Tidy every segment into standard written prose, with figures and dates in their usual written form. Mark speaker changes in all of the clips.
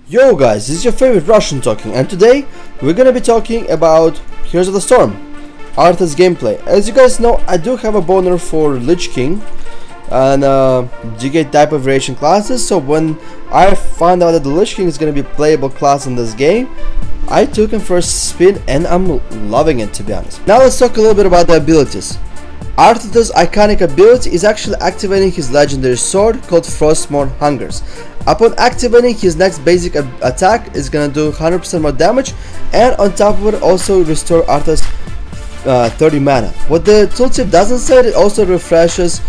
Speaker 1: Yo guys, this is your favorite Russian talking, and today we're gonna be talking about Heroes of the Storm, Arthas gameplay. As you guys know, I do have a boner for Lich King and DK type of variation classes, so when I found out that the Lich King is gonna be a playable class in this game, I took him for a spin and I'm loving it, to be honest. Now let's talk a little bit about the abilities. Arthas' iconic ability is actually activating his legendary sword called Frostmourne Hungers. Upon activating, his next basic attack is gonna do 100% more damage, and on top of it also restore Arthas 30 mana. What the tooltip doesn't say, it also refreshes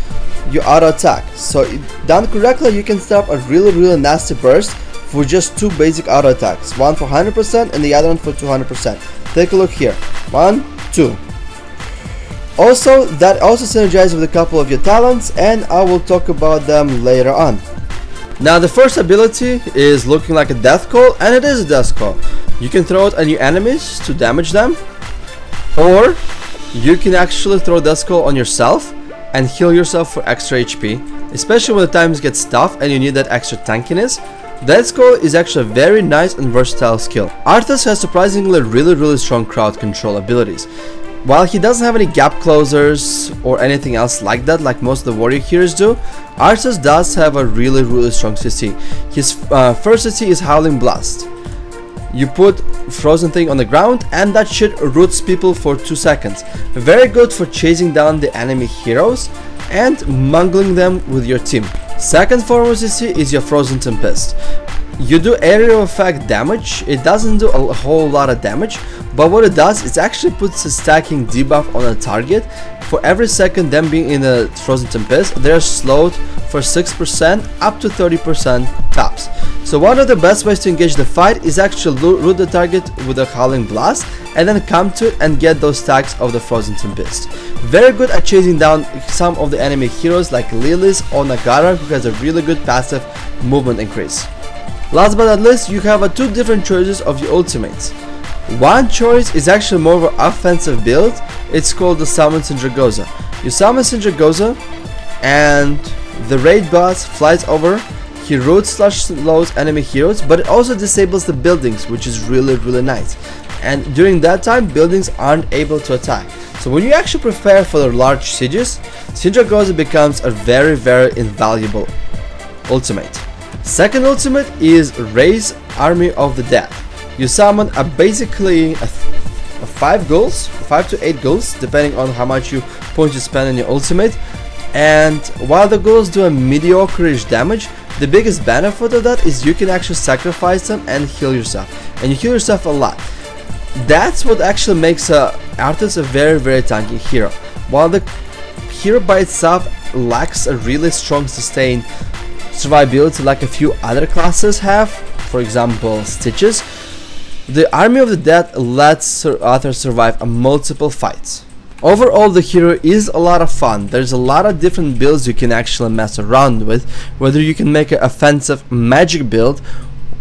Speaker 1: your auto attack. So done correctly, you can start a really nasty burst for just two basic auto attacks, one for 100% and the other one for 200%. Take a look here, 1, 2. Also, that also synergizes with a couple of your talents, and I will talk about them later on. Now the first ability is looking like a death call, and it is a death call. You can throw it at your enemies to damage them, or you can actually throw death call on yourself and heal yourself for extra HP, especially when the times get tough and you need that extra tankiness. Death call is actually a very nice and versatile skill. Arthas has surprisingly really strong crowd control abilities. While he doesn't have any gap closers or anything else like that, like most of the warrior heroes do, Arthas does have a really strong CC. His first CC is Howling Blast. You put frozen thing on the ground and that shit roots people for 2 seconds. Very good for chasing down the enemy heroes and mangling them with your team. Second form of CC is your Frozen Tempest. You do area effect damage. It doesn't do a whole lot of damage, but what it does is actually puts a stacking debuff on a target. For every second them being in a Frozen Tempest, they're slowed for 6% up to 30% tops. So one of the best ways to engage the fight is actually root the target with a Howling Blast and then come to it and get those stacks of the Frozen Tempest. Very good at chasing down some of the enemy heroes like Lilies or Nagara, who has a really good passive movement increase. Last but not least, you have two different choices of your ultimates. One choice is actually more of an offensive build. It's called the Summon Sindragosa. You summon Sindragosa and the raid boss flies over. He roots/slows enemy heroes, but it also disables the buildings, which is really nice. And during that time, buildings aren't able to attack. So when you actually prepare for the large sieges, Sindragosa becomes a very invaluable ultimate. Second ultimate is Raise Army of the Dead. You summon basically 5 ghouls, 5 to 8 ghouls, depending on how much points you spend on your ultimate. And while the ghouls do a mediocre-ish damage, the biggest benefit of that is you can actually sacrifice them and heal yourself. And you heal yourself a lot. That's what actually makes Arthas a very tanky hero. While the hero by itself lacks a really strong sustained survivability like a few other classes have, for example Stitches, the Army of the Dead lets Arthas survive multiple fights. Overall, the hero is a lot of fun. There's a lot of different builds you can actually mess around with, whether you can make an offensive magic build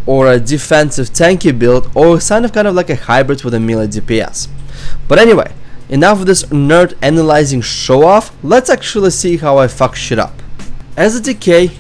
Speaker 1: or a defensive tanky build, or kind of like a hybrid with a melee DPS. But anyway, enough of this nerd analyzing show off. Let's actually see how I fuck shit up. As a DK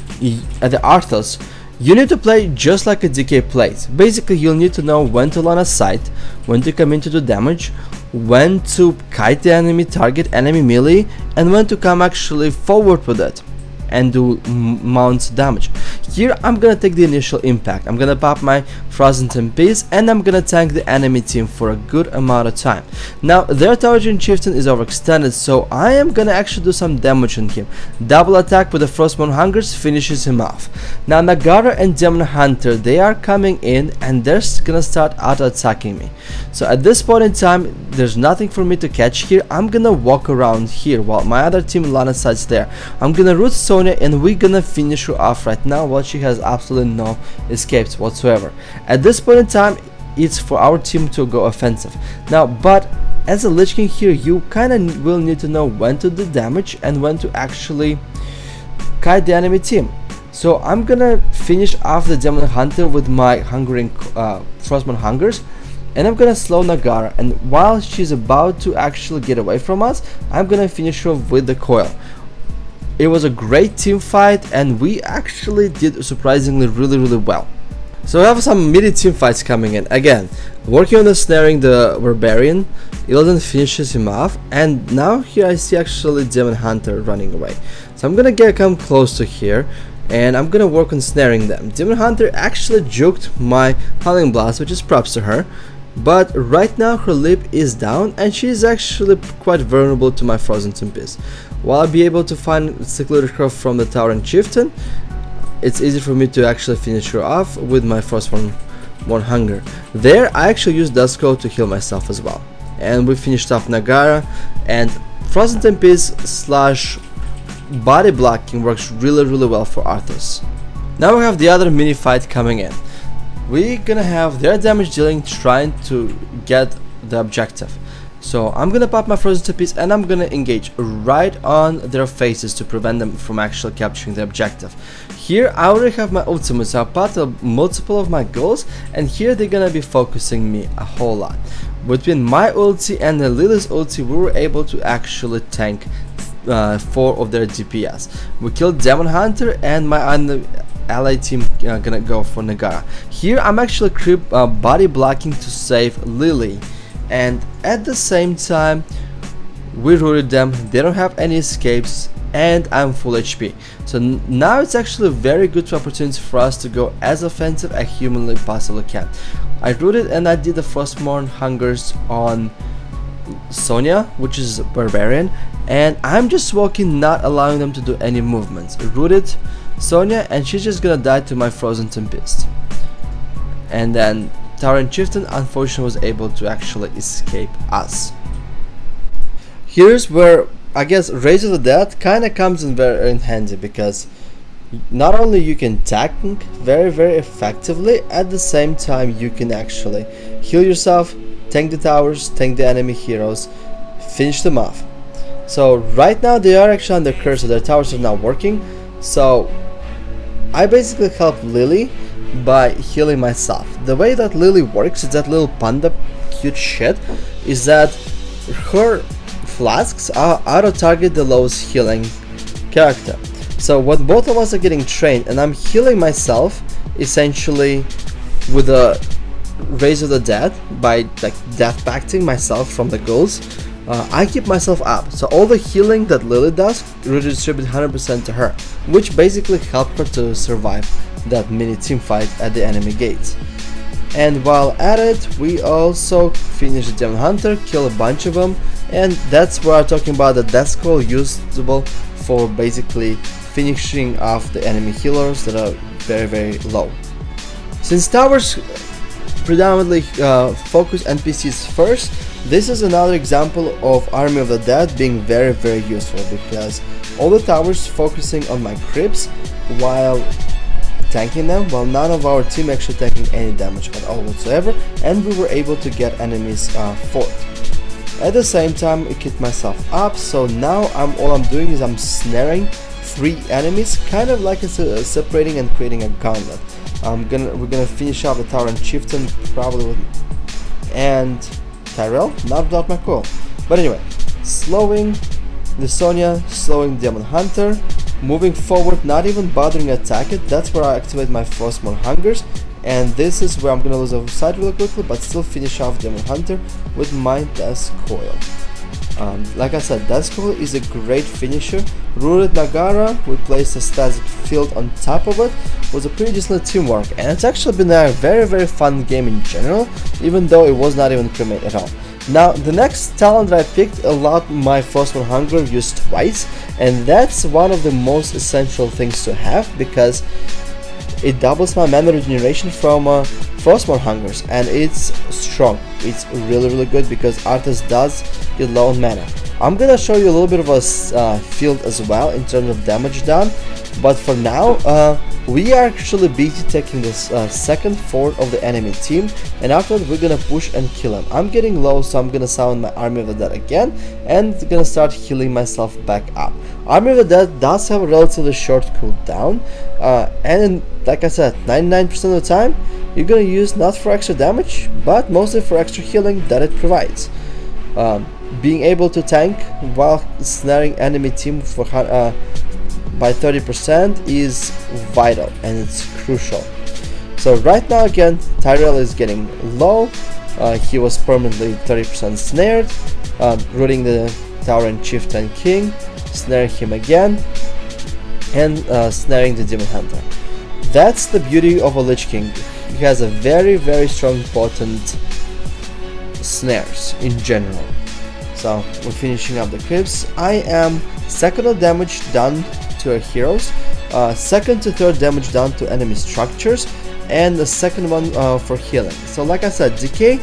Speaker 1: at the Arthas, you need to play just like a DK plays. Basically, you'll need to know when to line a sight, when to come in to do damage, when to kite the enemy target, enemy melee, and when to come actually forward with it and do mount damage. Here I'm gonna take the initial impact. I'm gonna pop my Frozen Tempest and I'm gonna tank the enemy team for a good amount of time. Now their Taugean Chieftain is overextended, so I am gonna actually do some damage on him. Double attack with the Frostmourne Hungers finishes him off. Now Nagara and Demon Hunter, they are coming in and they're gonna start auto attacking me. So at this point in time, there's nothing for me to catch here. I'm gonna walk around here while my other team line of sight's there. I'm gonna root Sonya and we're gonna finish her off right now while she has absolutely no escapes whatsoever. At this point in time, it's for our team to go offensive. Now, but as a Lich King here, you kinda will need to know when to do damage and when to actually kite the enemy team. So I'm gonna finish off the Demon Hunter with my hungering Frostmourne Hungers, and I'm gonna slow Nagara, and while she's about to actually get away from us, I'm gonna finish her with the coil. It was a great team fight and we actually did surprisingly really well. So we have some midi team fights coming in. Again, working on the snaring the Barbarian, Illidan finishes him off, and now here I see actually Demon Hunter running away. So I'm gonna come close to here, and I'm gonna work on snaring them. Demon Hunter actually juked my Howling Blast, which is props to her, but right now her lip is down, and she's actually quite vulnerable to my Frozen Tempest. While I'll be able to secluded her from the Towering Chieftain, it's easy for me to actually finish her off with my Frostborn Hunger. There I actually used Dusko to heal myself as well. And we finished off Nagara, and Frozen Tempest slash body blocking works really well for Arthas. Now we have the other mini fight coming in. We're gonna have their damage dealing trying to get the objective. So I'm gonna pop my Frozen Tempest and I'm gonna engage right on their faces to prevent them from actually capturing the objective. Here I already have my ultimate, so I'll pop multiple of my goals, and here they're gonna be focusing me a whole lot. Between my ulti and the Lily's ulti, we were able to actually tank 4 of their DPS. We killed Demon Hunter, and my ally team gonna go for Nagara. Here I'm actually body blocking to save Lily, and at the same time we rooted them. They don't have any escapes, and I'm full HP. So now it's actually a very good opportunity for us to go as offensive as humanly possibly can. I rooted and I did the Frostborn Hungers on Sonya, which is Barbarian, and I'm just walking, not allowing them to do any movements. Rooted Sonya, and she's just gonna die to my Frozen Tempest. And then Towering Chieftain unfortunately was able to actually escape us. Here's where I guess Rage of the Dead kinda comes in very handy, because not only you can tank very effectively, at the same time you can actually heal yourself, tank the towers, tank the enemy heroes, finish them off. So right now they are actually under curse, so their towers are not working. So I basically help Lily by healing myself. The way that Lily works is that little panda cute shit is that her flasks are auto-target the lowest healing character. So when both of us are getting trained and I'm healing myself essentially with a Raise of the Dead by like death pacting myself from the ghouls, I keep myself up. So all the healing that Lily does redistribute 100% to her, which basically helped her to survive that mini team fight at the enemy gates. And while at it, we also finish the Demon Hunter, kill a bunch of them, and that's where I'm talking about the death scroll usable for basically finishing off the enemy healers that are very low. Since towers predominantly focus NPCs first, this is another example of Army of the Dead being very useful, because all the towers focusing on my creeps while tanking them, while none of our team actually taking any damage at all whatsoever, and we were able to get enemies fort. At the same time I keep myself up, so now all I'm doing is I'm snaring 3 enemies, kind of like separating and creating a gauntlet. We're gonna finish off the Towering Chieftain probably with, and Tyrell, not without my coil. But anyway, slowing the Sonya, slowing Demon Hunter, moving forward, not even bothering attack it. That's where I activate my Frostborn Hungers, and this is where I'm gonna lose a side really quickly, but still finish off Demon Hunter with my Death Coil. Like I said, Death Coil is a great finisher. Rooted Nagara, we placed a static field on top of it, was a pretty decent teamwork, and it's actually been a very fun game in general, even though it was not even cremate at all. Now the next talent that I picked allowed my Frostborn Hunger used twice, and that's one of the most essential things to have, because it doubles my mana regeneration from Frostborn Hungers, and it's strong. It's really good because Arthas does get low on mana. I'm gonna show you a little bit of a field as well in terms of damage done, but for now we are actually busy taking this second fort of the enemy team, and after that we're gonna push and kill him. I'm getting low, so I'm gonna summon my Army of the Dead again and gonna start healing myself back up. Army of the Dead does have a relatively short cooldown, and like I said, 99% of the time you're gonna use not for extra damage, but mostly for extra healing that it provides. Being able to tank while snaring enemy team for by 30% is vital, and it's crucial. So right now again Tyrell is getting low. He was permanently 30% snared, rooting the tower and chieftain king, snaring him again, and snaring the demon hunter. That's the beauty of a Lich King. He has a very strong potent snares in general. So we're finishing up the clips. I am second on damage done to our heroes, second to third damage done to enemy structures, and the second one for healing. So like I said, Decay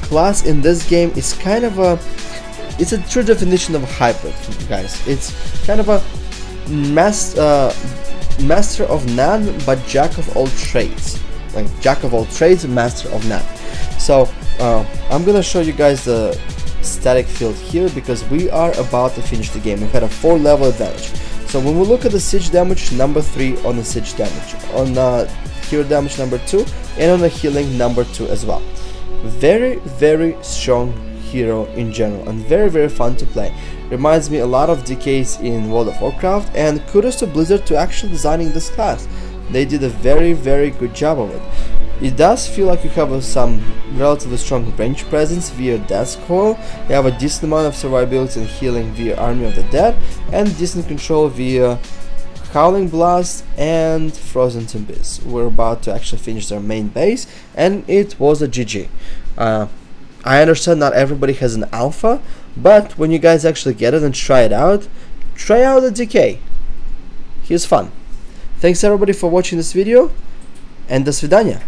Speaker 1: class in this game is kind of it's a true definition of a hybrid, guys. It's kind of a master of none but jack of all trades, like jack of all trades, master of none. So I'm gonna show you guys the static field here because we are about to finish the game. We've had a 4-level advantage. So when we look at the siege damage, number 3 on the siege damage, on hero damage number 2, and on the healing number 2 as well. Very strong hero in general, and very fun to play. Reminds me a lot of DKs in World of Warcraft, and kudos to Blizzard to actually designing this class. They did a very good job of it. It does feel like you have some relatively strong range presence via Death's Coil, you have a decent amount of survivability and healing via Army of the Dead, and decent control via Howling Blast and Frozen Abyss. We're about to actually finish our main base, and it was a GG. I understand not everybody has an alpha, but when you guys actually get it and try out the Decay. He's fun. Thanks everybody for watching this video, and до свидания.